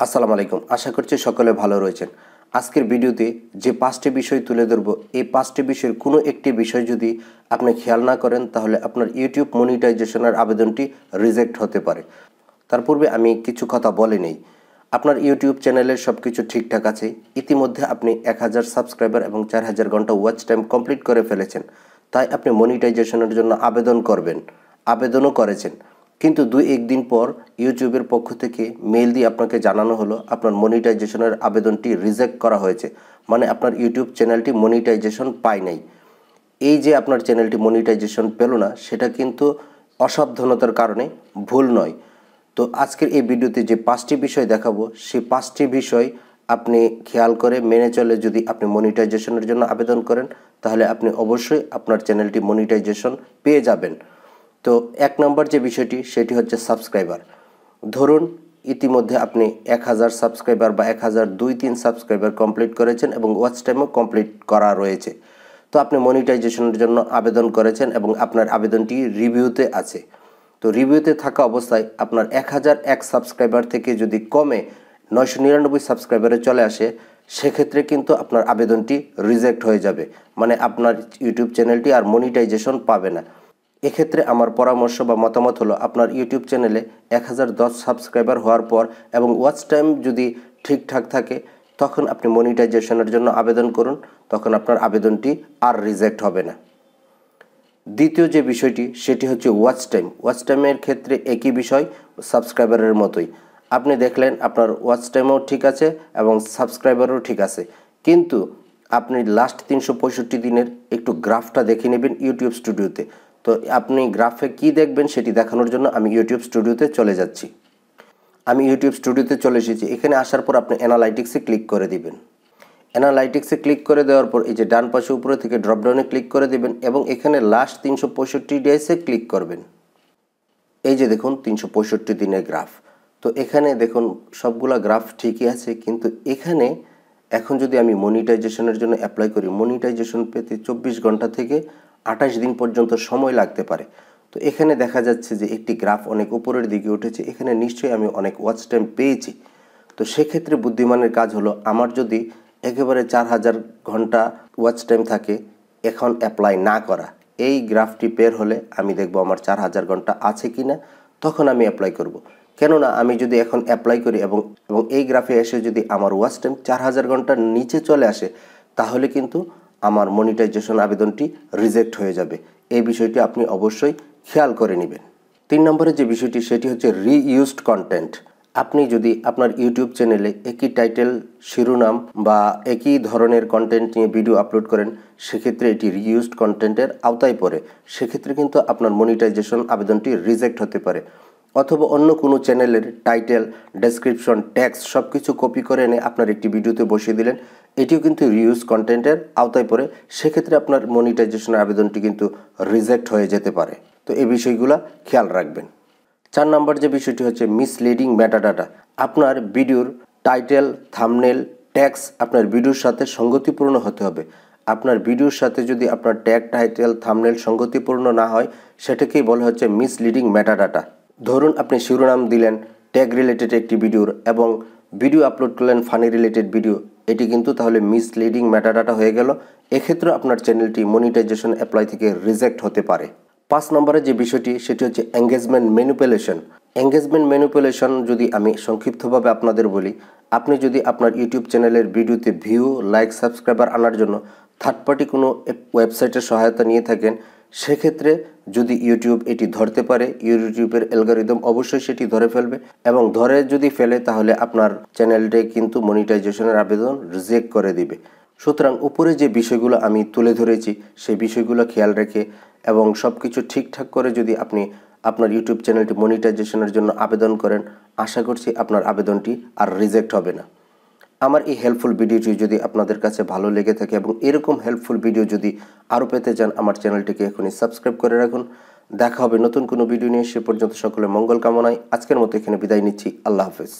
আসসালামু আলাইকুম। আশা করছি সকলে ভালো রয়েছেন। আজকের ভিডিওতে যে 5টি বিষয় তুলে ধরব, এই 5টি বিষয়ের কোনো একটি বিষয় যদি আপনি খেয়াল না করেন তাহলে আপনার ইউটিউব মনিটাইজেশনের আবেদনটি রিজেক্ট হতে পারে। তার পূর্বে আমি কিছু কথা বলে নেই। আপনার ইউটিউব চ্যানেলের সব কিছু ঠিকঠাক আছে। ইতিমধ্যে আপনি 1000 সাবস্ক্রাইবার এবং 4000 ঘন্টা ওয়াচ টাইম কমপ্লিট করে ফেলেছেন। তাই আপনি মনিটাইজেশনের জন্য আবেদন করবেন, আবেদনও করেছেন। কিন্তু 2-1 দিন পর ইউটিউবের পক্ষ থেকে মেল দিয়ে আপনাকে জানানো হলো আপনার মনিটাইজেশনের আবেদনটি রিজেক্ট করা হয়েছে, মানে আপনার ইউটিউব চ্যানেলটি মনিটাইজেশন পায় নাই। এই যে আপনার চ্যানেলটি মনিটাইজেশন পেল না, সেটা কিন্তু অসাবধানতার কারণে, ভুল নয়। তো আজকের এই ভিডিওতে যে 5টি বিষয় দেখাবো, সেই 5টি বিষয় আপনি খেয়াল করে মেনে চলে যদি আপনি মনিটাইজেশনের জন্য আবেদন করেন তাহলে আপনি অবশ্যই আপনার চ্যানেলটি মনিটাইজেশন পেয়ে যাবেন। তো 1 নম্বর যে বিষয়টি সেটি হচ্ছে সাবস্ক্রাইবার। ধরুন ইতিমধ্যে আপনি 1000 সাবস্ক্রাইবার বা 1002-3 সাবস্ক্রাইবার কমপ্লিট করেছেন এবং ওয়াচ টাইমও কমপ্লিট করা রয়েছে। তো আপনি মনিটাইজেশনের জন্য আবেদন করেছেন এবং আপনার আবেদনটি রিভিউতে আছে। তো রিভিউতে থাকা অবস্থায় আপনার 1001 সাবস্ক্রাইবার থেকে যদি কমে 999 সাবস্ক্রাইবারে চলে আসে, সেক্ষেত্রে কিন্তু আপনার আবেদনটি রিজেক্ট হয়ে যাবে, মানে আপনার ইউটিউব চ্যানেলটি আর মনিটাইজেশন পাবে না। এক্ষেত্রে আমার পরামর্শ বা মতামত হলো আপনার ইউটিউব চ্যানেলে 1010 সাবস্ক্রাইবার হওয়ার পর এবং ওয়াচ টাইম যদি ঠিকঠাক থাকে তখন আপনি মনিটাইজেশনের জন্য আবেদন করুন, তখন আপনার আবেদনটি আর রিজেক্ট হবে না। দ্বিতীয় যে বিষয়টি সেটি হচ্ছে ওয়াচ টাইম। ওয়াচ টাইমের ক্ষেত্রে একই বিষয়, সাবস্ক্রাইবারের মতোই। আপনি দেখলেন আপনার ওয়াচ টাইমও ঠিক আছে এবং সাবস্ক্রাইবারও ঠিক আছে, কিন্তু আপনি লাস্ট 365 দিনের একটু গ্রাফটা দেখে নেবেন ইউটিউব স্টুডিওতে। তো আপনি গ্রাফে কি দেখবেন সেটি দেখানোর জন্য আমি ইউটিউব স্টুডিওতে চলে যাচ্ছি। আমি ইউটিউব স্টুডিওতে চলে এসেছি। এখানে আসার পর আপনি অ্যানালাইটিক্সে ক্লিক করে দিবেন। অ্যানালাইটিক্সে ক্লিক করে দেওয়ার পর এই যে ডান পাশে উপরে থেকে ড্রপডাউনে ক্লিক করে দেবেন এবং এখানে লাস্ট 365 ডেজে ক্লিক করবেন। এই যে দেখুন 365 দিনের গ্রাফ। তো এখানে দেখুন সবগুলা গ্রাফ ঠিকই আছে, কিন্তু এখানে এখন যদি আমি মনিটাইজেশনের জন্য অ্যাপ্লাই করি, মনিটাইজেশন পেতে 24 ঘন্টা থেকে 28 দিন পর্যন্ত সময় লাগতে পারে। তো এখানে দেখা যাচ্ছে যে একটি গ্রাফ অনেক উপরের দিকে উঠেছে, এখানে নিশ্চয়ই আমি অনেক ওয়াচ টাইম পেয়েছি। তো সেক্ষেত্রে বুদ্ধিমানের কাজ হলো আমার যদি একেবারে 4000 ঘন্টা ওয়াচ টাইম থাকে, এখন অ্যাপ্লাই না করা। এই গ্রাফটি বের হলে আমি দেখব আমার 4000 ঘন্টা আছে কি না, তখন আমি অ্যাপ্লাই করব। কেননা আমি যদি এখন অ্যাপ্লাই করি এবং এই গ্রাফে এসে যদি আমার ওয়াচ টাইম 4000 ঘন্টার নিচে চলে আসে, তাহলে কিন্তু আমার মনিটাইজেশন আবেদনটি রিজেক্ট হয়ে যাবে। এই বিষয়টি আপনি অবশ্যই খেয়াল করে নেবেন। 3 নম্বরের যে বিষয়টি সেটি হচ্ছে রিইউজড কন্টেন্ট। আপনি যদি আপনার ইউটিউব চ্যানেলে একই টাইটেল, শিরোনাম বা একই ধরনের কন্টেন্ট নিয়ে ভিডিও আপলোড করেন, সেক্ষেত্রে এটি রিইউজড কন্টেন্টের আওতায় পড়ে। সেক্ষেত্রে কিন্তু আপনার মনিটাইজেশন আবেদনটি রিজেক্ট হতে পারে। অথবা অন্য কোনো চ্যানেলের টাইটেল, ডেসক্রিপশন, টেক্সট সব কিছু কপি করে এনে আপনার একটি ভিডিওতে বসিয়ে দিলেন, এটিও কিন্তু রিইউজ কন্টেন্টের আওতায় পড়ে। সেক্ষেত্রে আপনার মনিটাইজেশনের আবেদনটি কিন্তু রিজেক্ট হয়ে যেতে পারে। তো এই বিষয়গুলো খেয়াল রাখবেন। 4 নম্বর যে বিষয়টি হচ্ছে মিসলিডিং মেটাডাটা। আপনার ভিডিওর টাইটেল, থাম্বনেল, ট্যাগস আপনার ভিডিওর সাথে সঙ্গতিপূর্ণ হতে হবে। আপনার ভিডিওর সাথে যদি আপনার ট্যাগ, টাইটেল, থাম্বনেল সঙ্গতিপূর্ণ না হয়, সেটাকেই বলা হচ্ছে মিসলিডিং মেটাডাটা। ধরুন আপনি শিরোনাম দিলেন ট্যাগ রিলেটেড একটি ভিডিওর এবং ভিডিও আপলোড করলেন ফানি রিলেটেড ভিডিও, এটি কিন্তু তাহলে মিসলিডিং মেটাডাটা হয়ে গেল। এক্ষেত্রে আপনার চ্যানেলটি মনিটাইজেশন অ্যাপ্লাই থেকে রিজেক্ট হতে পারে। 5 নম্বরের যে বিষয়টি সেটি হচ্ছে এঙ্গেজমেন্ট ম্যানিপুলেশন। এঙ্গেজমেন্ট ম্যানিপুলেশন যদি আমি সংক্ষিপ্তভাবে আপনাদের বলি, আপনি যদি আপনার ইউটিউব চ্যানেলের ভিডিওতে ভিউ, লাইক, সাবস্ক্রাইবার আনার জন্য থার্ড পার্টি কোনো ওয়েবসাইটের সহায়তা নিয়ে থাকেন, সেক্ষেত্রে যদি ইউটিউব এটি ধরতে পারে, ইউটিউবের অ্যালগরিদম অবশ্যই সেটি ধরে ফেলবে এবং ধরে যদি ফেলে তাহলে আপনার চ্যানেলটি কিন্তু মনিটাইজেশনের আবেদন রিজেক্ট করে দিবে। সুতরাং উপরে যে বিষয়গুলো আমি তুলে ধরেছি সেই বিষয়গুলো খেয়াল রেখে এবং সব কিছু ঠিকঠাক করে যদি আপনি আপনার ইউটিউব চ্যানেলটি মনিটাইজেশনের জন্য আবেদন করেন, আশা করছি আপনার আবেদনটি আর রিজেক্ট হবে না। আমার এই হেল্পফুল ভিডিওটি যদি আপনাদের কাছে ভালো লেগে থাকে এবং এরকম হেল্পফুল ভিডিও যদি আরও পেতে চান, আমার চ্যানেলটিকে এখনই সাবস্ক্রাইব করে রাখুন। দেখা হবে নতুন কোনো ভিডিও নিয়ে। সে পর্যন্ত সকলে মঙ্গল কামনায় আজকের মতো এখানে বিদায় নিচ্ছি। আল্লাহ হাফেজ।